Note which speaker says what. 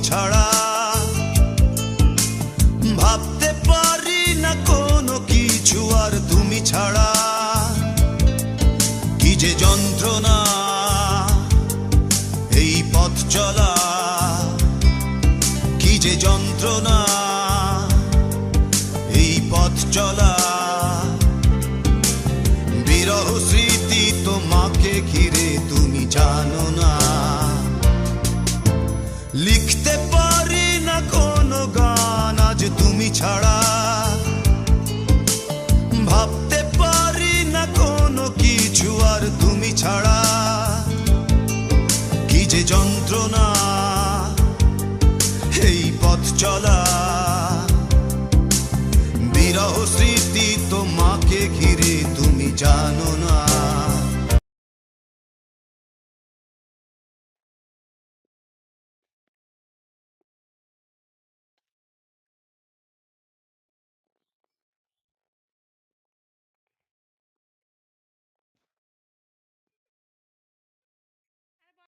Speaker 1: ছাড়া। ভাবতে পারি না কোনো কিছু আর তুমি ছাড়া। কি যে যন্ত্রণা এই পথ চলা, কি যে যন্ত্রণা এই পথ চলা। বিরহ স্মৃতি তোমাকে ঘিরে তুমি জানো না। লিখতে পারি না কোনো গান আজ তুমি ছাড়া। ভাবতে পারি না কোনো কিছু আর তুমি ছাড়া। কি যে যন্ত্রণা এই পথ চলা। বিরহ স্মৃতি তোমাকে ঘিরে তুমি জানো